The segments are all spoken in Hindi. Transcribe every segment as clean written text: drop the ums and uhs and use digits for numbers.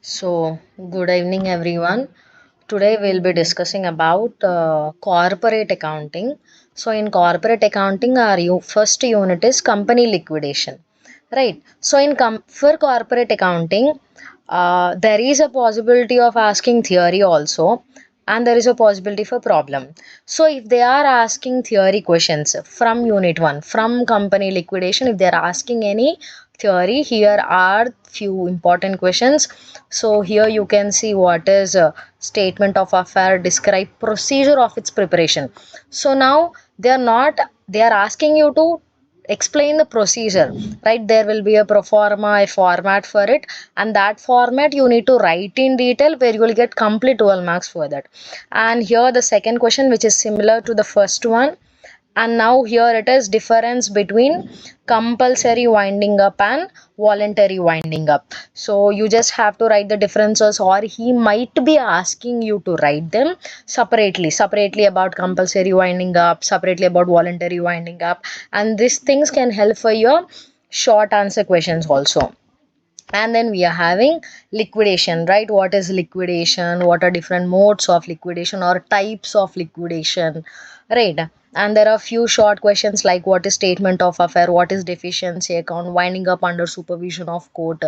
So, good evening, everyone. Today we'll be discussing about corporate accounting. So, in corporate accounting, our first unit is company liquidation, right? So, for corporate accounting, there is a possibility of asking theory also, and there is a possibility for problem. So, if they are asking theory questions from unit one, from company liquidation, if they are asking any theory, here are few important questions. So here you can see what is a statement of affair, describe procedure of its preparation. So now they are asking you to explain the procedure, right? There will be a pro forma, a format for it, and that format you need to write in detail where you will get complete 12 marks for that. And here the second question, which is similar to the first one, and now here it is difference between compulsory winding up and voluntary winding up. So you just have to write the differences, or he might be asking you to write them separately about compulsory winding up, separately about voluntary winding up, and these things can help for your short answer questions also. And then we are having liquidation, right? What is liquidation, what are different modes of liquidation or types of liquidation, right? And there are few short questions like what is statement of affair, what is deficiency account, winding up under supervision of court.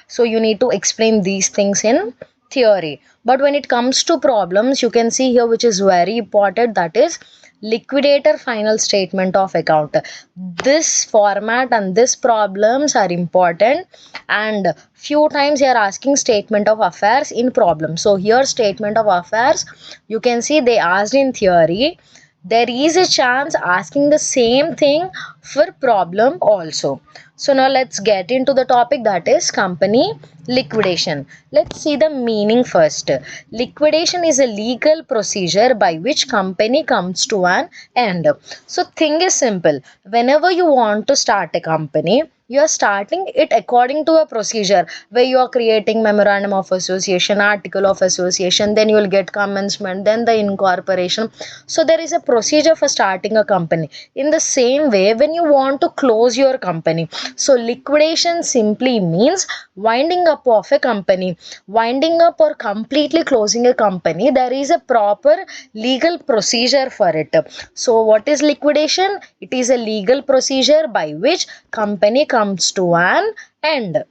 So you need to explain these things in theory. But when it comes to problems, you can see here which is very important, that is liquidator final statement of account. This format and this problems are important, and few times they are asking statement of affairs in problem. So here statement of affairs, you can see they asked in theory, there is a chance asking the same thing for problem also. So now let's get into the topic, that is company liquidation. Let's see the meaning first. Liquidation is a legal procedure by which company comes to an end. So thing is simple, whenever you want to start a company, you are starting it according to a procedure where you are creating memorandum of association, article of association, then you will get commencement, then the incorporation. So there is a procedure for starting a company. In the same way, when you want to close your company, so liquidation simply means winding up of a company. Winding up or completely closing a company, there is a proper legal procedure for it. So what is liquidation? It is a legal procedure by which company comes to an end.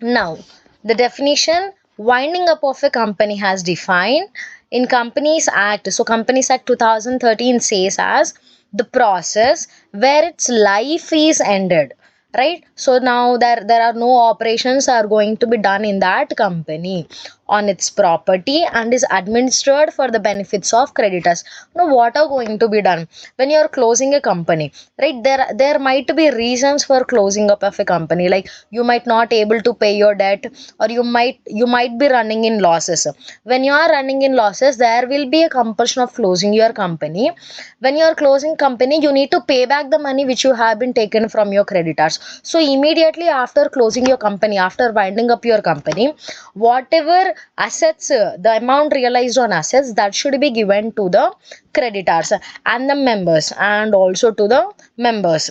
Now, the definition, winding up of a company has defined in Companies Act. So, Companies Act 2013 says as the process where its life is ended, right? So now there are no operations are going to be done in that company on its property and is administered for the benefits of creditors. Now what are going to be done when you are closing a company, right? There might be reasons for closing up of a company, like you might not able to pay your debt, or you might be running in losses. When you are running in losses, there will be a compulsion of closing your company. When you are closing company, you need to pay back the money which you have been taken from your creditors. So immediately after closing your company, after winding up your company, whatever assets, the amount realized on assets, that should be given to the creditors and the members, and also to the members.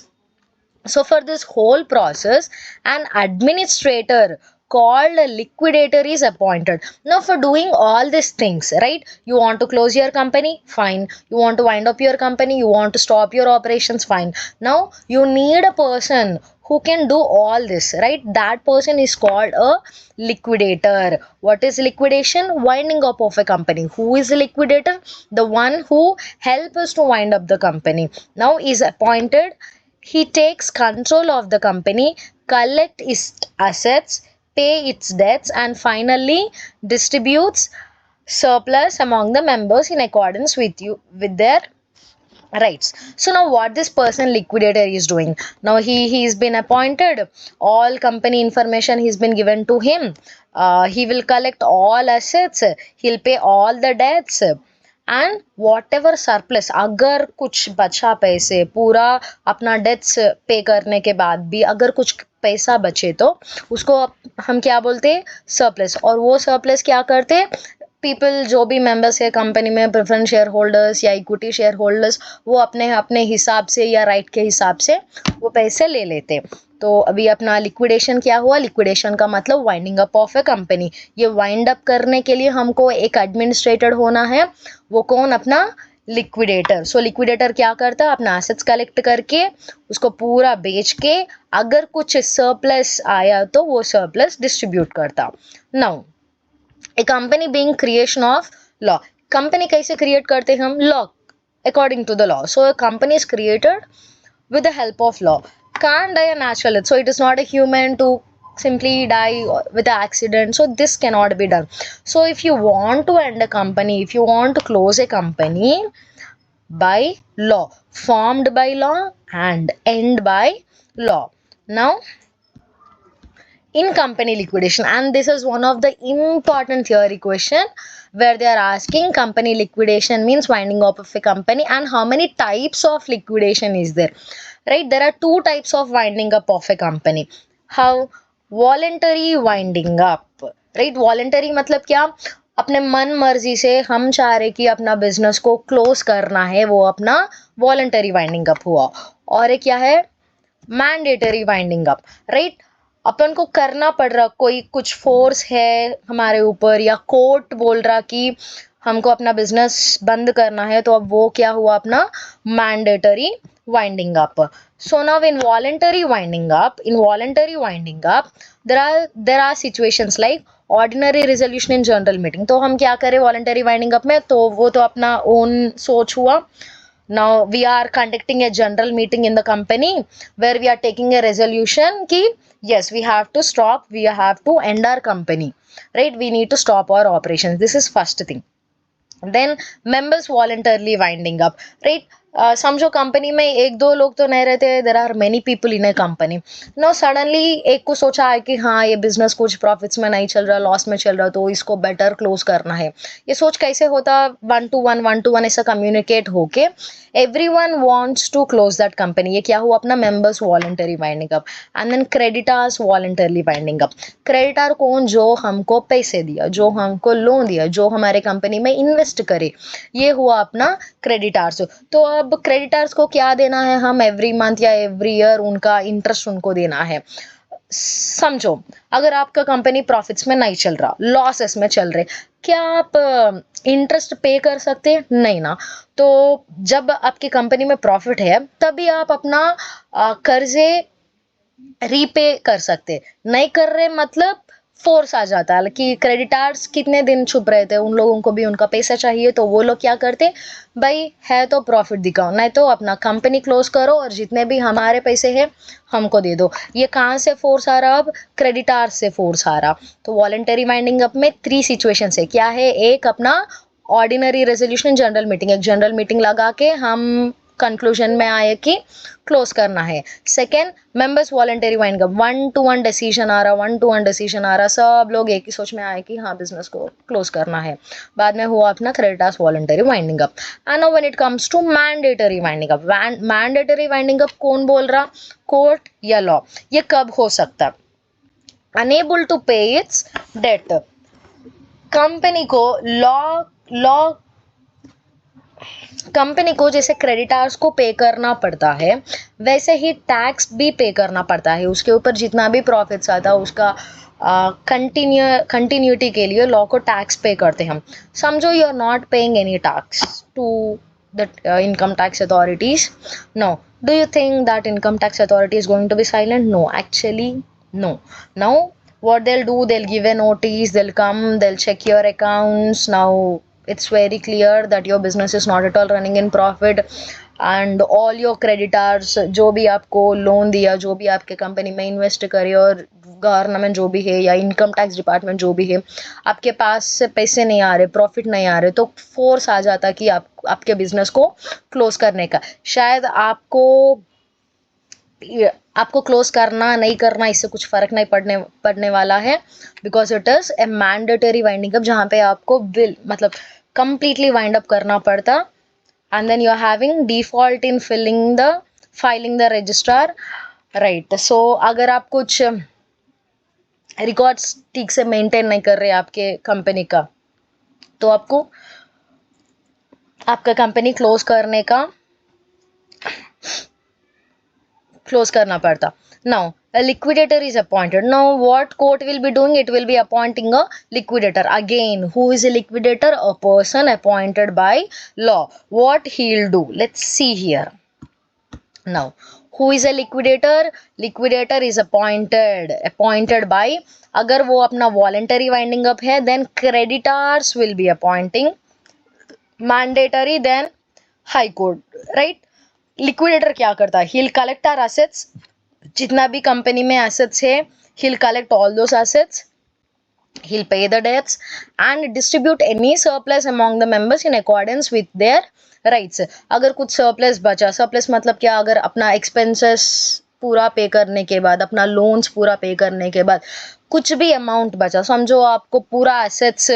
So for this whole process, an administrator called a liquidator is appointed. Now for doing all these things, right? You want to close your company, fine. You want to wind up your company, you want to stop your operations, fine. Now you need a person who can do all this, right? That person is called a liquidator. What is liquidation? Winding up of a company. Who is a liquidator? The one who helps us to wind up the company. Now is appointed. He takes control of the company, collect its assets, pay its debts, and finally distributes surplus among the members in accordance with their rights. So now what this person liquidator is doing, now he's been appointed, all company information he's been given to him. He will collect all assets, he'll pay all the debts, and what ever surplus, अगर कुछ बचा पैसे, पूरा अपना डेट्स पे करने के बाद भी अगर कुछ पैसा बचे तो उसको हम क्या बोलते हैं? सरप्लस. और वो सरप्लस क्या करते? पीपल जो भी मेंबर्स है कंपनी में, प्रेफरेंस शेयर होल्डर्स या इक्विटी शेयर होल्डर्स, वो अपने अपने हिसाब से या राइट के हिसाब से वो पैसे ले लेते. तो अभी अपना लिक्विडेशन क्या हुआ, लिक्विडेशन का मतलब winding up of A company. ये वाइंड अप करने के लिए हमको एक एडमिनिस्ट्रेटर होना है, वो कौन, अपना लिक्विडेटर। सो लिक्विडेटर क्या करता है, अपना एसेट्स कलेक्ट करके उसको पूरा बेच के अगर कुछ सरप्लस आया तो वो सरप्लस डिस्ट्रीब्यूट करता। Now A company being creation of law, company कैसे क्रिएट करते हैं हम, law, according to the law. So a company is created with the help of law. Can't die a natural death. So it is not a human to simply die with an accident. So this cannot be done. So if you want to end a company, if you want to close a company by law, formed by law and end by law. Now in company liquidation, and this is one of the important theory question where they are asking company liquidation means winding up of a company, and how many types of liquidation is there, right? There are two types of winding up of a company. How? Voluntary winding up, right? Voluntary मतलब क्या, अपने मन मर्जी से हम चाह रहे कि अपना बिजनेस को क्लोज करना है, वो अपना वॉलंटरी वाइंडिंग अप हुआ। और एक क्या है, मैंडेटरी वाइंडिंग अप, राइट? अपन को करना पड़ रहा, कोई कुछ फोर्स है हमारे ऊपर या कोर्ट बोल रहा कि हमको अपना बिजनेस बंद करना है, तो अब वो क्या हुआ, अपना mandatory winding up. So now in voluntary winding up there are situations like ordinary resolution in general meeting. तो हम क्या करें वॉलंटरी वाइंडिंग अप में, तो वो तो अपना ओन सोच हुआ। Now we are conducting a general meeting in the company where we are taking a resolution ki yes, we have to stop, we have to end our company, right? We need to stop our operations. This is first thing. Then members voluntarily winding up, right? समझो कंपनी में एक दो लोग तो नहीं रहते, there are many people in a company. No suddenly एक को सोचा है कि हाँ ये बिजनेस कुछ प्रॉफिट्स में नहीं चल रहा, लॉस में चल रहा, तो इसको बेटर क्लोज करना है। ये सोच कैसे होता, वन टू वन ऐसा कम्युनिकेट होके everyone wants to close that company. ये क्या हुआ, अपना members voluntary winding up. And then creditors voluntarily winding up. Creditor कौन, जो हमको पैसे दिया, जो हमको लोन दिया, जो हमारे कंपनी में इन्वेस्ट करे, ये हुआ अपना क्रेडिटर्स। तो अब क्रेडिटर्स को क्या देना है, हम एवरी मंथ या एवरी ईयर उनका इंटरेस्ट उनको देना है। समझो अगर आपका कंपनी प्रॉफिट्स में नहीं चल रहा, लॉसेस में चल रहे, क्या आप इंटरेस्ट पे कर सकते हैं? नहीं ना। तो जब आपकी कंपनी में प्रॉफिट है तभी आप अपना कर्जे रीपे कर सकते, नहीं कर रहे मतलब फोर्स आ जाता है कि क्रेडिटर्स कितने दिन छुप रहे थे, उन लोगों को भी उनका पैसा चाहिए, तो वो लोग क्या करते, भाई है तो प्रॉफिट दिखाओ, नहीं तो अपना कंपनी क्लोज करो और जितने भी हमारे पैसे हैं हमको दे दो। ये कहाँ से फोर्स आ रहा, अब क्रेडिटर्स से फोर्स आ रहा। तो वॉलंटरी वाइंडिंग अप में 3 सिचुएशन है, क्या है, एक अपना ऑर्डिनरी रेजोल्यूशन जनरल मीटिंग, एक जनरल मीटिंग लगा के हम कंक्लूजन में आए कि क्लोज करना है। Second members voluntary winding up, 1-to-1 decision आ रहा, सब लोग एक ही सोच में आए कि हाँ बिजनेस को क्लोज करना है। बाद में हुआ अपना creditors voluntary winding up. And now when it comes to mandatory winding up, mandatory winding up कौन बोल रहा, कोर्ट या लॉ। ये कब हो सकता, अनेबल टू पे इट्स डेट, कंपनी को लॉ कंपनी को जैसे क्रेडिटर्स को पे करना पड़ता है, वैसे ही टैक्स भी पे करना पड़ता है। उसके ऊपर जितना भी प्रॉफिट्स आता है उसका कंटिन्यूटी के लिए लॉ को टैक्स पे करते हैं हम। समझो you are not paying any tax to the income tax authorities. No. Do you think that income tax authority is going to be silent? No, actually no. Now what they'll do, they'll give a notice, they'll come, they'll check your accounts. Now it's very clear that your business is not at all running in profit, and all your creditors जो भी आपको लोन दिया, जो भी आपके कंपनी में इन्वेस्ट करे, और गवर्नमेंट जो भी है या इनकम टैक्स डिपार्टमेंट जो भी है, आपके पास से पैसे नहीं आ रहे, प्रॉफिट नहीं आ रहे, तो फोर्स आ जाता कि आपके बिजनेस को क्लोज करने का। शायद आपको क्लोज करना नहीं करना इससे कुछ फर्क नहीं पड़ने वाला है, because it is a mandatory winding up, जहाँ पे आपको बिल मतलब कंप्लीटली वाइंड अप करना पड़ता। And then you are having default in filing the registrar, right. So अगर आप कुछ रिकॉर्ड्स ठीक से मेंटेन नहीं कर रहे आपके कंपनी का, तो आपको आपका कंपनी क्लोज करना पड़ता। Now a liquidator is appointed. Now what court will be doing? It will be appointing a liquidator. Again, who is a liquidator? A person appointed by law. What he'll do, let's see here. Now who is a liquidator? Liquidator is appointed by, अगर वो अपना voluntary winding up है, then creditors will be appointing, mandatory then high court, right? Liquidator क्या करता है? He'll collect our assets, जितना भी कंपनी में assets है, he'll collect all those assets, he'll pay the debts and distribute any surplus among the members in accordance with their rights. अगर कुछ surplus बचा, surplus मतलब क्या? अगर अपना expenses पूरा पे करने के बाद, अपना लोन्स पूरा पे करने के बाद कुछ भी अमाउंट बचा, समझो आपको पूरा एसेट्स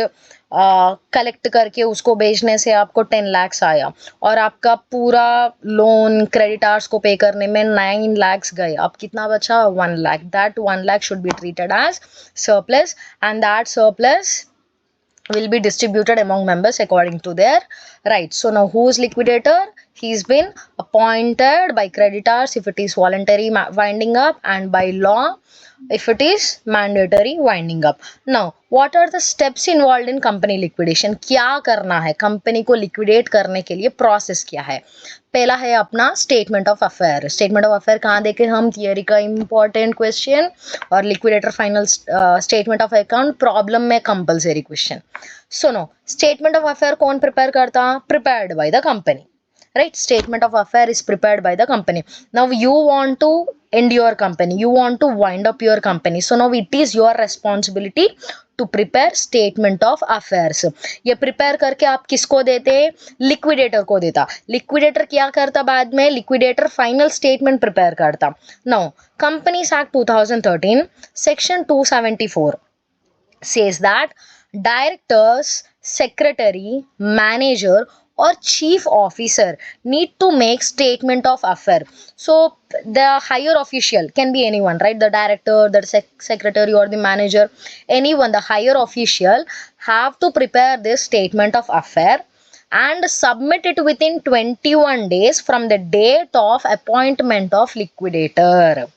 कलेक्ट करके उसको बेचने से आपको 10 lakhs आया और आपका पूरा लोन क्रेडिटर्स को पे करने में 9 lakhs गए, अब कितना बचा? 1 lakh. That 1 lakh should be treated as surplus and that surplus will be distributed among members according to their rights. So now who is liquidator? He's been appointed by creditors if it is voluntary winding up and by law if it is mandatory winding up. Now what are the steps involved in company liquidation? क्या करना है कंपनी को लिक्विडेट करने के लिए? प्रोसेस क्या है? पहला है अपना statement of affair. Statement of affair कहाँ देखे हम? थियरी का इंपॉर्टेंट क्वेश्चन और liquidator final statement of account problem में कंपलसरी क्वेश्चन. सुनो, स्टेटमेंट ऑफ अफेयर कौन प्रिपेयर करता? Prepared by the company, right? Statement of affair is prepared by the company. Now you want to end your company, you want to wind up your company, so now it is your responsibility to prepare statement of affairs. ये prepare करके आप किसको देते? लिक्विडेटर को देता. लिक्विडेटर क्या करता बाद में? लिक्विडेटर फाइनल स्टेटमेंट प्रिपेयर करता. Now Companies Act 2013 section 274 says that directors, secretary, manager or chief officer need to make statement of affair. So the higher official can be anyone, right? The director, the secretary or the manager, anyone, the higher official have to prepare this statement of affair and submit it within 21 days from the date of appointment of liquidator.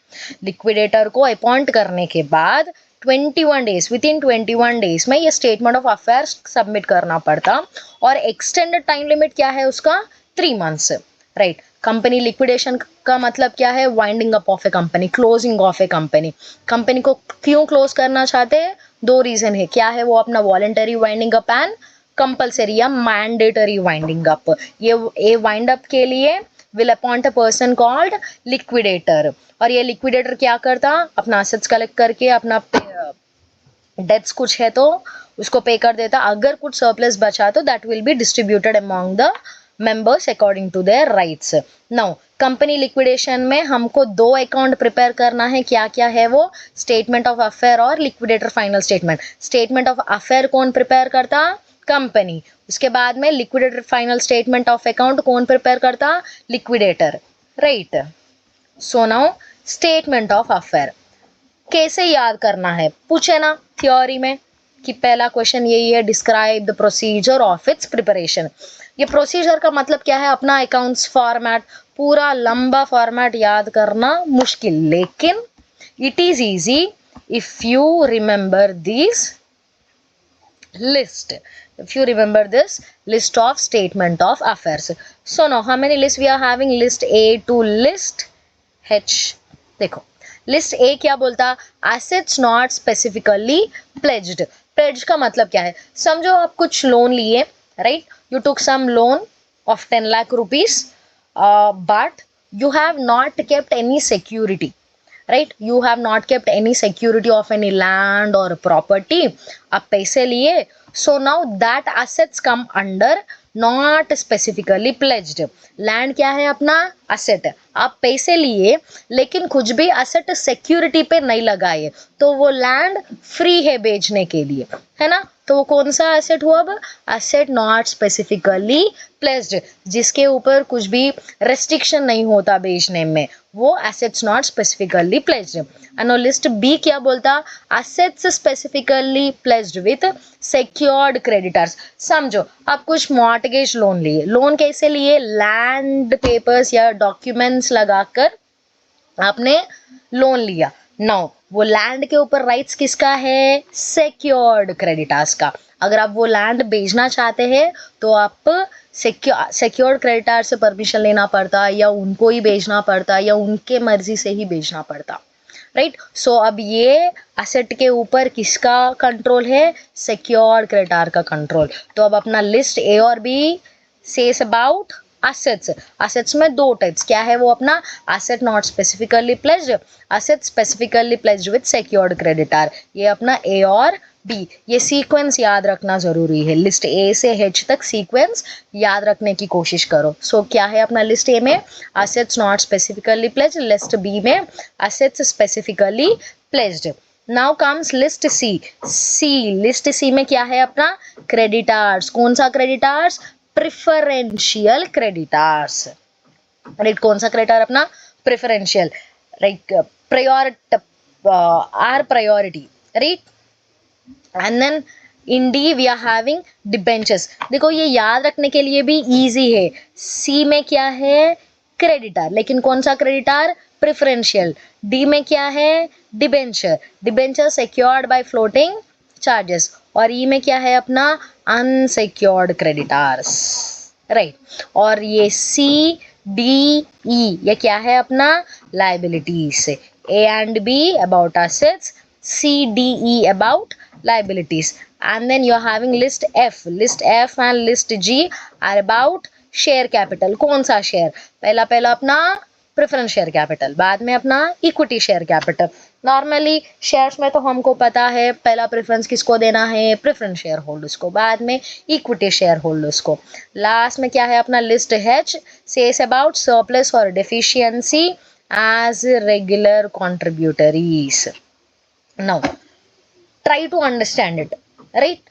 Liquidator को appoint करने के बाद 21 days, विद इन 21 days में ये स्टेटमेंट ऑफ अफेयर्स सबमिट करना पड़ता. और एक्सटेंडेड टाइम लिमिट क्या है उसका? 3 months, राइट? कंपनी लिक्विडेशन का मतलब क्या है? Winding up of A company, closing of A company. Company को क्यों क्लोज करना चाहते हैं? 2 रीजन है. क्या है वो? अपना voluntary winding up and compulsory या मैंडेटरी वाइंडिंग अप. ये वाइंड अप के लिए will appoint a person called liquidator. और ये liquidator क्या करता? अपना assets collect करके अपना debts कुछ है तो उसको पे कर देता. अगर कुछ surplus बचा तो that will be distributed among the members according to their rights. Now company liquidation में हमको 2 अकाउंट प्रिपेयर करना है. क्या क्या है वो? स्टेटमेंट ऑफ अफेयर और liquidator final statement. Statement of affair कौन प्रिपेयर करता? कंपनी. उसके बाद में liquidator final statement of account कौन प्रिपेयर करता? Liquidator, right? So now statement of affair कैसे याद करना है? पूछे ना थ्योरी में कि पहला क्वेश्चन यही है, describe the procedure of its preparation. ये प्रोसीजर का मतलब क्या है? अपना अकाउंट्स फॉर्मेट, पूरा लंबा फॉर्मेट याद करना मुश्किल, लेकिन it is easy if you remember this list. If you remember this list of statement of affairs. So now how many lists we are having? List A to list H. देखो list A क्या बोलता? Assets not specifically pledged. Pledge का मतलब क्या है? समझो आप कुछ लोन लिए, right? You took some loan of 10 lakh rupees, but you have not kept any security, right? You have not kept any security of any land or property. आप पैसे लिए, so now that assets come under not specifically pledged. Land क्या है? अपना asset. आप पैसे लिए लेकिन कुछ भी asset security पे नहीं लगाए तो वो लैंड फ्री है बेचने के लिए, है ना? तो वो कौन सा एसेट हुआ? अब एसेट नॉट स्पेसिफिकली प्लेस्ड, जिसके ऊपर कुछ भी रेस्ट्रिक्शन नहीं होता बेचने में, वो assets not specifically placed. And list B क्या बोलता? Assets specifically placed with secured creditors. समझो आप कुछ मॉर्टगेज लोन लिए. लोन कैसे लिए? लैंड पेपर्स या डॉक्यूमेंट्स लगाकर आपने लोन लिया, नाउ वो लैंड के ऊपर राइट्स किसका है? सिक्योर्ड क्रेडिटर्स का। अगर आप वो लैंड बेचना चाहते हैं तो आप सिक्योर्ड क्रेडिटर से परमिशन लेना पड़ता, या उनको ही बेचना पड़ता, या उनके मर्जी से ही बेचना पड़ता, राइट। सो अब ये एसेट के ऊपर किसका कंट्रोल है? सिक्योर्ड क्रेडिटर का कंट्रोल। तो अब अपना लिस्ट ए और B says about assets। assets में दो टाइप्स, क्या है वो अपना? asset not specifically pledged, asset specifically pledged with secured creditor। ये अपना ए और बी, ये सीक्वेंस याद रखना जरूरी है। लिस्ट ए से एच तक सीक्वेंस याद रखने की कोशिश करो। सो क्या है अपना लिस्ट ए में? assets not specifically pledged, list B में assets specifically pledged। Now comes list C. List C में क्या है अपना? क्रेडिटर्स। कौन सा क्रेडिटर्स? Preferential creditors, right. कौन सा क्रेडिटर अपना? Preferential, right. Priority, are priority, right. And then in D we are having debentures. देखो ये याद रखने के लिए भी इजी है। सी में क्या है? क्रेडिटर, लेकिन कौन सा क्रेडिटर? प्रिफरेंशियल। डी में क्या है? Debenture. Debenture secured by floating charges. और ई में क्या है अपना? Unsecured creditors, right. और ये सी डी ई ये क्या है अपना? Liabilities. A and be about assets, C, D, E about liabilities, and then you are having list F. List F and list G are about share capital. कौन सा शेयर? पहला पहला अपना प्रेफरेंस शेयर कैपिटल, बाद में अपना equity share capital. Normally shares में तो हमको पता है पहला प्रेफरेंस किसको देना है? प्रेफरेंस शेयर होल्डर्स को, बाद में इक्विटी शेयर होल्डर्स को। लास्ट में क्या है अपना? List H says about surplus or deficiency as regular contributories. Now try to understand it, right?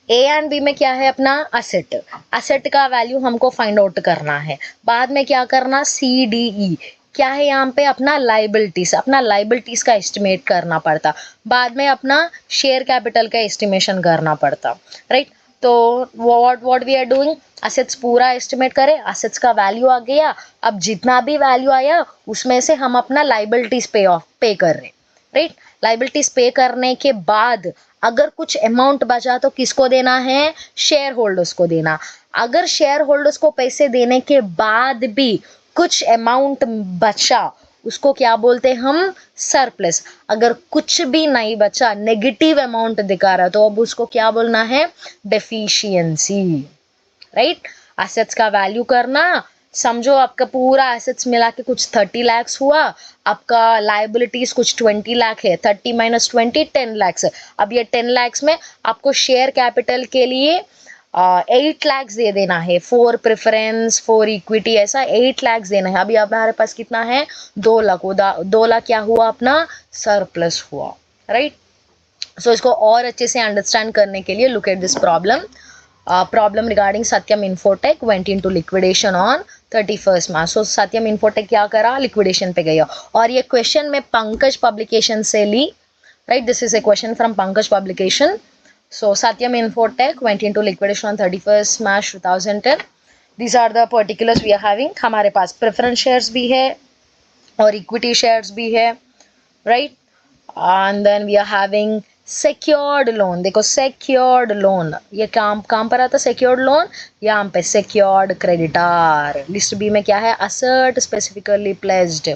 A and B में क्या है अपना? असेट। असेट का वैल्यू हमको फाइंड आउट करना है। बाद में क्या करना? सी डी ई क्या है यहाँ पे? अपना लाइबिलिटीज, अपना लाइबिलिटीज का एस्टिमेट करना पड़ता। बाद में अपना शेयर कैपिटल का एस्टिमेशन करना पड़ता, राइट। तो what we are doing? Assets पूरा एस्टिमेट करें, असेट्स का वैल्यू आ गया, अब जितना भी वैल्यू आया उसमें से हम अपना लाइबिलिटीज पे कर रहे हैं, राइट। लाइबिलिटीज पे करने के बाद अगर कुछ अमाउंट बचा तो किसको देना है? शेयर होल्डर्स को देना। अगर शेयर होल्डर्स को पैसे देने के बाद भी कुछ अमाउंट बचा उसको क्या बोलते हैं हम? सरप्लस। अगर कुछ भी नहीं बचा, नेगेटिव अमाउंट दिखा रहा, तो अब उसको क्या बोलना है? Deficiency, right. एसेट्स का वैल्यू करना, समझो आपका पूरा एसेट्स मिला के कुछ 30 lakhs हुआ, आपका लाइबिलिटीज कुछ 20 लाख है, 30 minus 20 10 lakhs है। अब ये 10 lakhs में आपको शेयर कैपिटल के लिए 8 lakhs दे देना है, 4 प्रेफरेंस 4 इक्विटी, ऐसा 8 lakhs देना है। अभी हमारे पास कितना है? 2 लाख। 2 लाख क्या हुआ अपना? सरप्लस हुआ, राइट। सो इसको और अच्छे से अंडरस्टैंड करने के लिए look at this problem. Problem regarding Satyam Infotech went into liquidation on 31st March. So Satyam infotech क्या करा? लिक्विडेशन पे गया। और ये क्वेश्चन में पंकज पब्लिकेशन से ली, right. This is a question from Pankaj Publication. So Satyam Infotech went into liquidation on 31st March 2010। These are the particulars we are having. हमारे पास प्रेफरेंस शेयर्स भी है और इक्विटी शेयर्स भी है, right. And then we are having secured loan. देखो सिक्योर्ड लोन ये काम पर आता है। सिक्योर्ड लोन यहाँ पे सिक्योर्ड क्रेडिटर। लिस्ट बी में क्या है? Assert specifically placed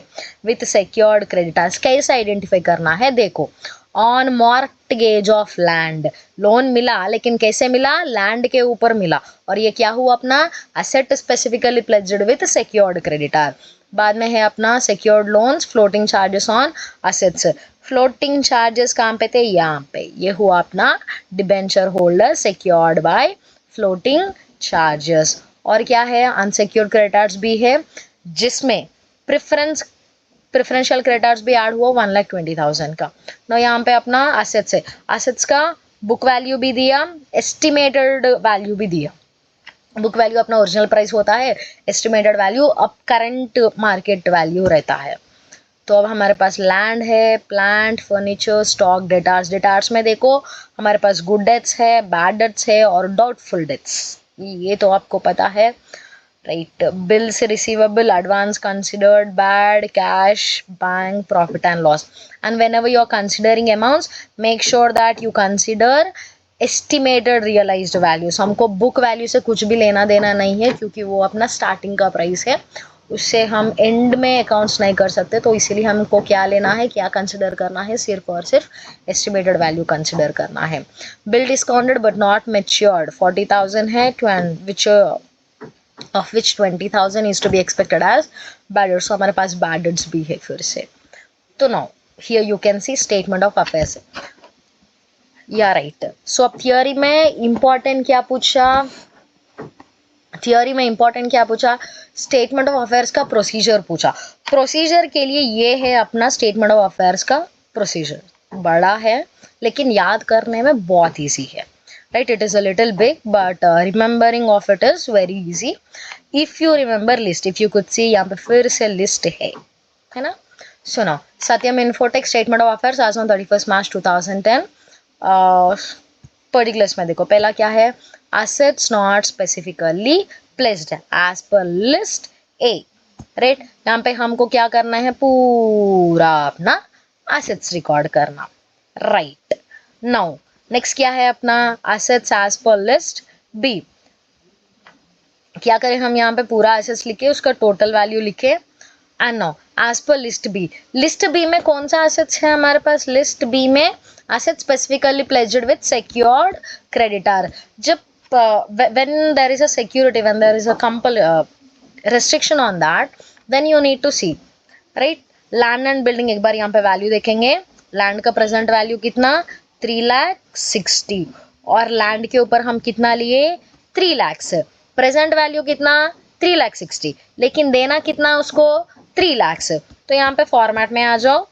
with secured creditors. कैसे आइडेंटिफाई करना है? देखो, on mortgage of land loan मिला, लेकिन कैसे मिला? लैंड के ऊपर मिला। और ये क्या हुआ अपना? Asset specifically placed with secured creditor. बाद में है अपना secured loans, floating charges on assets. Floating charges कहाँ पे थे? यहाँ पे। ये हुआ अपना debenture holder secured by floating charges. और क्या है? अनसिक्योर्ड क्रेडिटर्स भी है, जिसमें प्रेफरेंशियल क्रेडिटर्स भी ऐड हुआ 1,20,000 का। ना यहाँ पे अपना असेट्स है, असेट्स का बुक वैल्यू भी दिया, एस्टिमेटेड वैल्यू भी दिया। बुक वैल्यू अपना ओरिजिनल प्राइस होता है, एस्टिमेटेड वैल्यू अब करंट मार्केट वैल्यू रहता है। तो अब हमारे पास लैंड है, plant, furniture, stock, debtors. Debtors में देखो हमारे पास गुड डेट्स है, बैड डेट्स है और डाउटफुल डेट्स, ये तो आपको पता है। right? Bills receivable, advance considered, bad, cash, bank, profit and loss. And whenever you are considering amounts, make sure that you consider estimated realised value. So हमको बुक वैल्यू से कुछ भी लेना देना नहीं है, क्योंकि वो अपना स्टार्टिंग का प्राइस है, उससे हम एंड में अकाउंट्स नहीं कर सकते. तो इसीलिए हमको क्या लेना है, क्या कंसिडर करना है, सिर्फ और सिर्फ एस्टिमेटेड वैल्यू कंसिडर करना है. Bill discounted but not matured 40,000 है, विच of which 20,000 is to be expected as bad debts. So हमारे पास bad debts भी है फिर से. तो now here you can see statement of affairs. या राइट. सो अब थियोरी में इंपॉर्टेंट क्या पूछा, स्टेटमेंट ऑफ अफेयर्स का प्रोसीजर पूछा. प्रोसीजर के लिए ये है अपना स्टेटमेंट ऑफ अफेयर्स का प्रोसीजर. बड़ा है लेकिन याद करने में बहुत ईजी है, right? It is a little big but remembering of it is very easy if you remember list. If you could see यहाँ पे फिर से list है ना. सुनो, सत्यम इन्फोटेक स्टेटमेंट ऑफ अफेयर्स आज ऑन 31 मार्च 2010. पर्टिकुलर्स में देखो, पहला क्या है, assets not specifically pledged as per list A, right? यहाँ पे हमको क्या करना है, पूरा अपना assets रिकॉर्ड करना, राइट? नाउ नेक्स्ट क्या है अपना assets as per list B. क्या करें हम, यहाँ पे पूरा assets लिखे, उसका टोटल वैल्यू लिखे. And now as per list B. List B में कौन सा assets है हमारे पास, लिस्ट बी में assets specifically pledged with secured creditor. जब when there is a security, when there is a restriction on that, then you need to see, right? Land and building, एक बार यहाँ पे वैल्यू देखेंगे. लैंड का प्रेजेंट वैल्यू कितना, 3,60,000, और लैंड के ऊपर हम कितना लिए, 3 लाख. प्रेजेंट वैल्यू कितना, 3,60,000, लेकिन देना कितना उसको, 3 लाख. तो यहाँ पे फॉर्मेट में आ जाओ.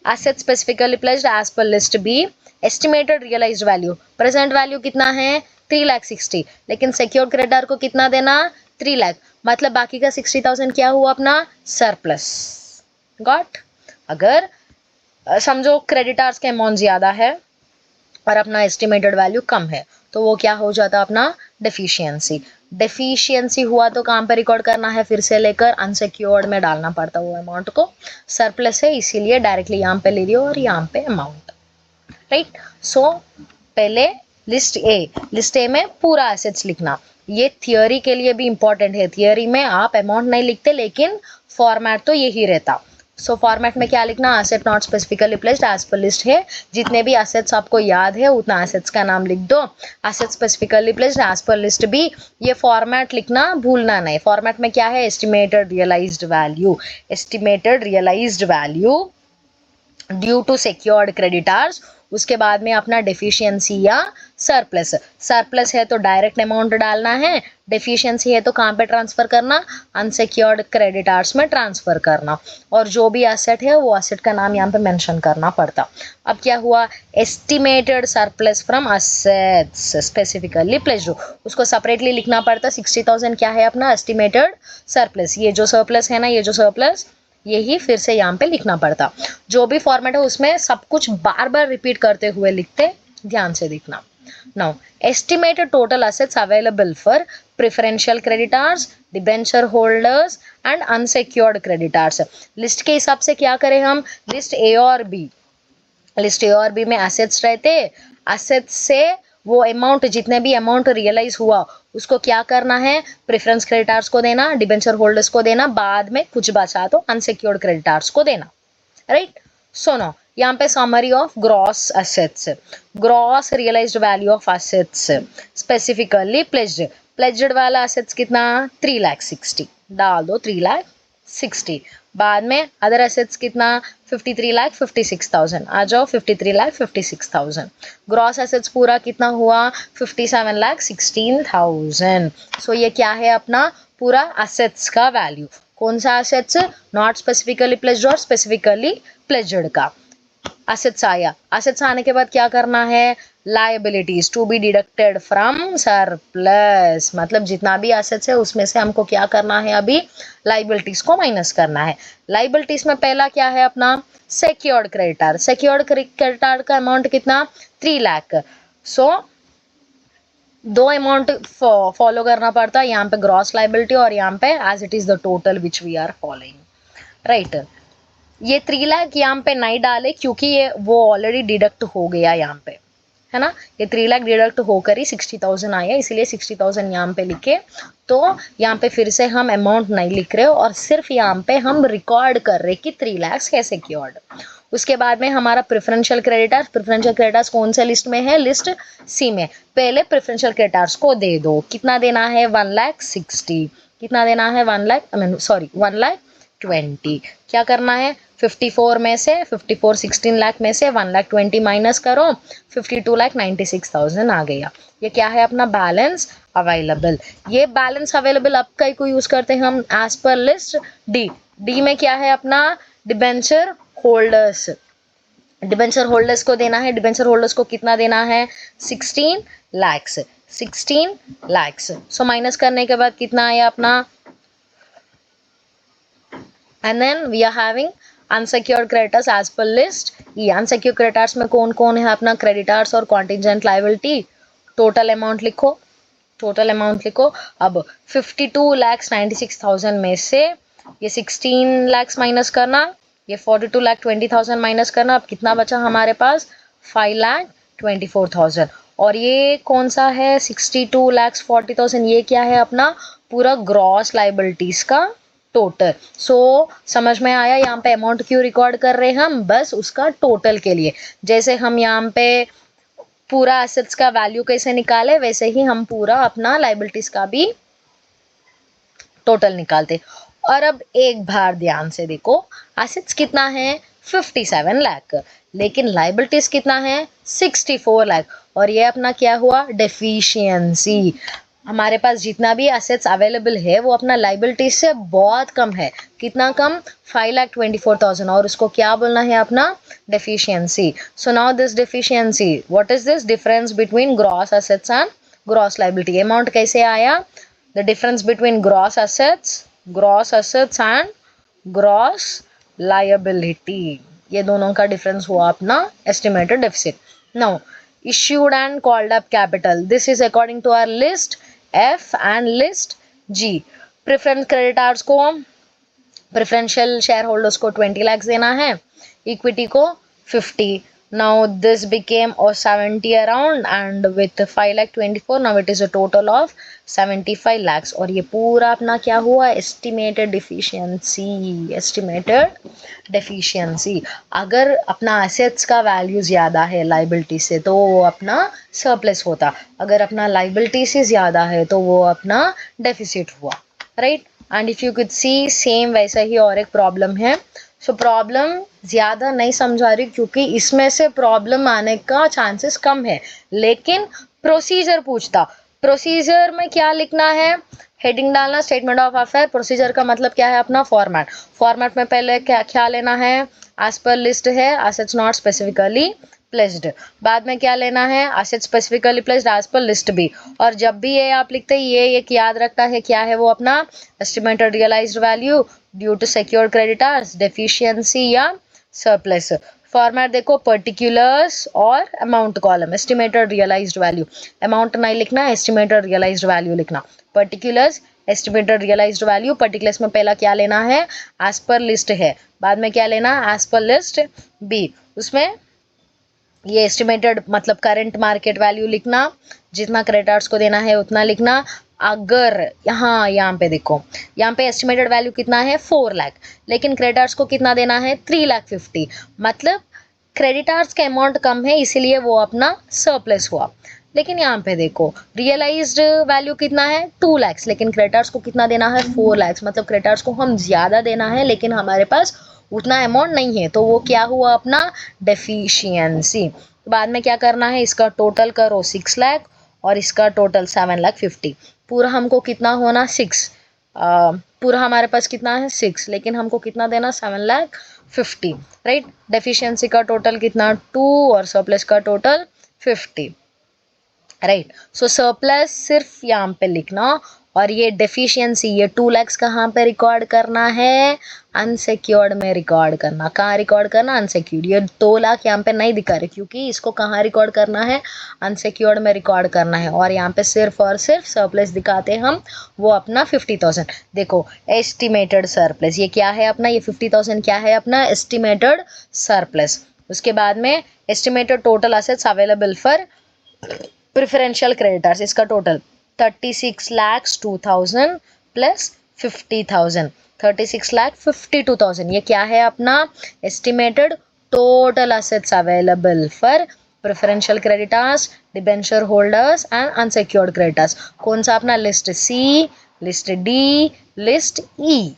Assets specifically pledged as per list B. Estimated realized value. Present value कितना है, 3,60,000, लेकिन secured creditor को कितना देना, 3 लाख. मतलब बाकी का 60,000 क्या हुआ अपना, सरप्लस. गॉट? अगर समझो क्रेडिटर्स के अमाउंट ज्यादा है और अपना एस्टिमेटेड वैल्यू कम है, तो वो क्या हो जाता अपना, डेफिशिएंसी. डेफिशिएंसी हुआ तो कहाँ पे रिकॉर्ड करना है, फिर से लेकर अनसिक्योर्ड में डालना पड़ता वो अमाउंट को. सरप्लस है इसीलिए डायरेक्टली यहाँ पे ले रही हो और यहाँ पे अमाउंट, राइट? सो पहले लिस्ट ए में पूरा एसेट्स लिखना. ये थियोरी के लिए भी इंपॉर्टेंट है. थियोरी में आप अमाउंट नहीं लिखते, लेकिन फॉर्मेट तो यही रहता. सो फॉर्मेट में क्या लिखना, asset not specifically placed as per list है. जितने भी एसेट्स आपको याद है उतना एसेट्स का नाम लिख दो. Asset specifically placed as per list B, ये फॉर्मेट लिखना भूलना नहीं. फॉर्मेट में क्या है, estimated realised value. Estimated realised value due to secured creditors. उसके बाद में अपना डेफिशिएंसी या सरप्लस. सरप्लस है तो डायरेक्ट अमाउंट डालना है, डेफिशिएंसी है तो कहाँ पे ट्रांसफर करना, अनसिक्योर्ड क्रेडिटर्स में ट्रांसफर करना. और जो भी एसेट है वो एसेट का नाम यहाँ पे मेंशन करना पड़ता. अब क्या हुआ, estimated surplus from assets specifically placed, उसको सेपरेटली लिखना पड़ता. 60,000 क्या है अपना एस्टिमेटेड सरप्लस. ये जो सरप्लस है ना, ये जो सरप्लस, यही फिर से यहाँ पे लिखना पड़ता. जो भी फॉर्मेट है उसमें सब कुछ बार बार रिपीट करते हुए लिखते, ध्यान से दिखना. Now estimated total assets available for preferential creditors, debenture holders and unsecured creditors. List के हिसाब से क्या करें हम, लिस्ट ए और बी. लिस्ट ए और बी में एसेट्स रहते, एसेट्स से वो अमाउंट, जितने भी अमाउंट रियलाइज हुआ उसको क्या करना है, प्रेफरेंस क्रेडिटर्स को देना, डिबेंचर होल्डर्स को देना, बाद में कुछ बचा तो अनसिक्योर्ड क्रेडिटर्स को देना, राइट? सो नो यहाँ पे summary of gross assets. Gross realised value of assets specifically pledged. Pledged वाला एसेट्स कितना, 3,60,000 डाल दो, 3,60,000. बाद में अदर एसेट्स कितना, 53,56,000. आ जाओ, 53,56,000. ग्रॉस एसेट्स पूरा कितना हुआ, 57,16,000. सो ये क्या है अपना पूरा एसेट्स का वैल्यू. कौन सा एसेट्स, नॉट स्पेसिफिकली प्लेज्ड और स्पेसिफिकली प्लेज्ड का एसेट्स आया. एसेट्स आने के बाद क्या करना है, liabilities to be deducted from surplus. मतलब जितना भी एसेट्स है उसमें से हमको क्या करना है, अभी लायबिलिटीज को माइनस करना है. लायबिलिटीज में पहला क्या है अपना, सिक्योर्ड क्रेडिटर. सिक्योर्ड क्रेडिटर का अमाउंट कितना, 3 लाख. सो दो अमाउंट फॉलो करना पड़ता है, यहाँ पे ग्रॉस लाइबिलिटी और यहाँ पे as it is the total which we are following, right. ये 3 लाख यहाँ पे नहीं डाले क्योंकि ये वो ऑलरेडी डिडक्ट हो गया यहाँ पे, है ना। ये 3 लाख डिडक्ट होकर ही 60,000 आया, इसलिए 60,000 यहाँ पे लिखे। तो यहाँ पे फिर से हम अमाउंट नहीं लिख रहे और सिर्फ यहाँ पे हम रिकॉर्ड कर रहे कि 3 लाख है सिक्योर्ड। उसके बाद में हमारा प्रेफरेंशियल क्रेडिटर्स कौन से लिस्ट में है, लिस्ट सी में। पहले प्रेफरेंशियल क्रेडिटर्स को दे दो, कितना देना है 1,60,000, कितना देना है 1,20,000। क्या करना है 54 में से 16 लाख में से 1,20,000 माइनस करो, 52,96,000 आ गया। ये क्या है अपना बैलेंस अवेलेबल। ये बैलेंस अवेलेबल अब कई को यूज करते हैं हम एज पर लिस्ट डी में क्या है अपना डिबेंचर होल्डर्स। डिबेंचर होल्डर्स को देना है, डिबेंचर होल्डर्स को कितना देना है 16 लाख्स। सो माइनस करने के बाद कितना आया अपना, and then we are having unsecured creditors as per list। ये unsecured creditors में कौन कौन है अपना creditors और contingent liability। टोटल अमाउंट लिखो, अब 52,96,000 में से ये 16 lakhs माइनस करना, ये 42,20,000 माइनस करना, अब कितना बचा हमारे पास 5,24,000। और ये कौन सा है 62,40,000, ये क्या है अपना पूरा ग्रॉस लाइबिलिटीज का टोटल। सो समझ में आया यहाँ पे अमाउंट क्यों रिकॉर्ड कर रहे हैं हम, बस उसका टोटल के लिए। जैसे हम यहाँ पे पूरा एसेट्स का वैल्यू कैसे निकाले, वैसे ही हम पूरा अपना लाइबिलिटीज का भी टोटल निकालते। और अब एक बार ध्यान से देखो, एसेट्स कितना है 57 लाख, लेकिन लाइबिलिटीज कितना है 64 लाख। और ये अपना क्या हुआ डेफिशिएंसी। हमारे पास जितना भी एसेट्स अवेलेबल है वो अपना लाइबिलिटी से बहुत कम है। कितना कम 5,24,000, और उसको क्या बोलना है अपना deficiency. So now this deficiency, what is this difference between gross assets and gross liability. Amount कैसे आया, the difference between gross assets and gross liability, ये दोनों का डिफरेंस हुआ अपना estimated deficit. Now issued and called up capital, this is according to our list F and list G। Preference creditors को, प्रेफरेंशियल शेयर होल्डर्स को 20 लाख देना है, इक्विटी को 50। नाउ दिस बिकेम और 70 around and with 5,24,000 now it is a total of 75 lakhs। और ये पूरा अपना क्या हुआ एस्टिमेटेड डेफिशिएंसी। अगर अपना एसेट्स का वैल्यू ज़्यादा है लाइबिलिटी से तो वो अपना सरप्लस होता, अगर अपना लाइबिलिटी से ज़्यादा है तो वो अपना डेफिसिट हुआ, right. And if you could see same वैसा ही और एक प्रॉब्लम है। सो प्रॉब्लम ज़्यादा नहीं समझा रही क्योंकि इसमें से प्रॉब्लम आने का चांसेस कम है, लेकिन प्रोसीजर पूछता। प्रोसीजर में क्या लिखना है, हेडिंग डालना, स्टेटमेंट ऑफ अफेयर। प्रोसीजर का मतलब क्या है अपना फॉर्मेट में पहले क्या लेना है, एज पर लिस्ट है एसेट्स नॉट स्पेसिफिकली प्लेस्ड। बाद में क्या लेना है, assets specifically placed as per list B. और जब भी ये आप लिखते हैं ये एक याद रखता है क्या है वो अपना estimated realised value due to secured creditors, deficiency या सरप्लस। फॉर्मेट देखो पर्टिकुलर्स और amount column, estimated realised value, amount नहीं लिखना, एस्टिमेटेड रियलाइज्ड वैल्यू लिखना। Particulars estimated realised value, particulars में पहला क्या लेना है एज पर लिस्ट है, बाद में क्या लेना एज पर लिस्ट बी। उसमें ये एस्टिमेटेड मतलब करंट मार्केट वैल्यू लिखना, जितना क्रेडिटर्स को देना है उतना लिखना। अगर यहाँ पे देखो, यहाँ पे एस्टिमेटेड वैल्यू कितना है 4 लाख, लेकिन क्रेडिटर्स को कितना देना है 3,50,000, मतलब क्रेडिटर्स का अमाउंट कम है इसीलिए वो अपना सरप्लस हुआ। लेकिन यहाँ पे देखो रियलाइज्ड वैल्यू कितना है 2 लाख, लेकिन क्रेडिटर्स को कितना देना है 4 लाख, मतलब क्रेडिटर्स को हम ज़्यादा देना है लेकिन हमारे पास उतना अमाउंट नहीं है, तो वो क्या हुआ अपना डेफिशिएंसी। बाद में क्या करना है, इसका टोटल करो 6 लाख और इसका टोटल 7,50,000। पूरा हमको कितना होना 6, पूरा हमारे पास कितना है 6, लेकिन हमको कितना देना 7,50,000, राइट। डेफिशिएंसी का टोटल कितना 2 और सरप्लस का टोटल 50, राइट। सो सरप्लस सिर्फ यहाँ पे लिखना और ये डेफिशिएंसी, ये 2 lakhs कहाँ पे रिकॉर्ड करना है? अनसिक्योर्ड में रिकॉर्ड करना। कहाँ रिकॉर्ड करना? अनसिक्योर्ड। ये 2 लाख यहाँ पे नहीं दिखा रहे क्योंकि इसको कहाँ रिकॉर्ड करना है? अनसिक्योर्ड में रिकॉर्ड करना है। और यहाँ पे सिर्फ और सिर्फ सरप्लस दिखाते हैं हम, वो अपना 50,000। देखो एस्टिमेटेड सरप्लस, ये क्या है अपना? ये 50,000 क्या है अपना? Estimated surplus. उसके बाद में estimated total assets available for preferential creditors, इसका टोटल 36,02,000 प्लस 50,000, 36,52,000। ये क्या है अपना? Estimated total assets available for preferential creditors, debenture holders and unsecured creditors. कौन सा अपना? List C, list D, list E.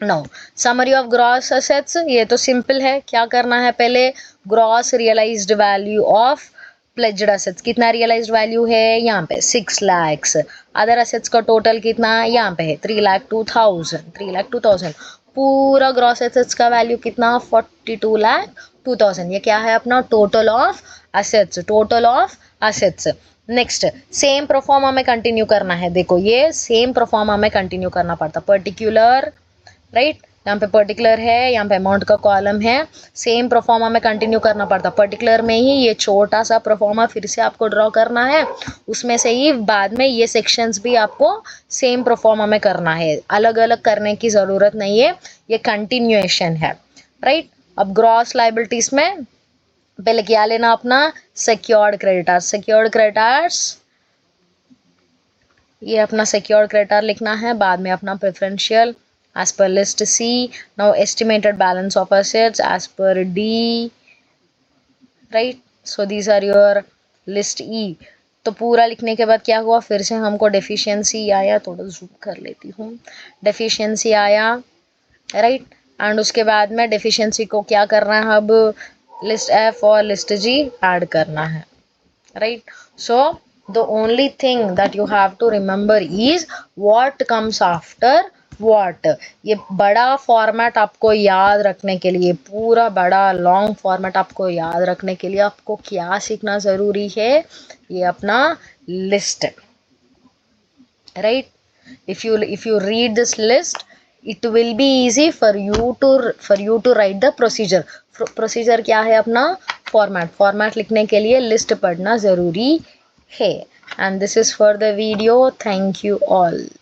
Now summary of gross assets, ये तो सिंपल है। क्या करना है? पहले gross realised value of pledged assets, कितना रियलाइज्ड वैल्यू है? यहाँ पे 6 lakhs। अदर असेट्स का टोटल कितना? यहाँ पे है 3,02,000, 3,02,000। पूरा ग्रॉस असेट्स का वैल्यू कितना? 42,02,000। ये क्या है अपना? Total of assets, total of assets. Next same proforma में कंटिन्यू करना है। देखो ये सेम प्रोफॉर्मा में कंटिन्यू करना पड़ता। पर्टिकुलर, राइट, यहाँ पे पर्टिकुलर है, यहाँ पे अमाउंट का कॉलम है। सेम प्रोफॉर्मा में कंटिन्यू करना पड़ता। पर्टिकुलर में ही ये छोटा सा प्रोफॉर्मा फिर से आपको ड्रॉ करना है, उसमें से ही बाद में ये सेक्शंस भी आपको सेम प्रोफॉर्मा में करना है। अलग अलग करने की ज़रूरत नहीं है, ये कंटिन्यूएशन है, राइट। अब ग्रॉस लाइबिलिटीज में पहले क्या लेना अपना? सिक्योर्ड क्रेडिटर्स, सिक्योर्ड क्रेडिटर्स, ये अपना सिक्योर्ड क्रेडिटर लिखना है। बाद में अपना preferential as per list C. Now estimated balance of assets as per D, right? So these are your list E. तो पूरा लिखने के बाद क्या हुआ? फिर से हमको डेफिशिएंसी आया, थोड़ा जूम कर लेती हूँ। डेफिशिएंसी आया, राइट, एंड उसके बाद में डेफिशिएंसी को क्या करना है? अब लिस्ट F और लिस्ट G ऐड करना है, right. So the only thing that you have to remember is what comes after what। ये बड़ा फॉर्मेट आपको याद रखने के लिए, पूरा बड़ा लॉन्ग फॉर्मेट आपको याद रखने के लिए आपको क्या सीखना ज़रूरी है? ये अपना list, right. if you read this list, it will be easy for you to write the procedure। Procedure क्या है अपना? फॉर्मेट, फॉर्मेट लिखने के लिए लिस्ट पढ़ना ज़रूरी है। And this is for the video. Thank you all.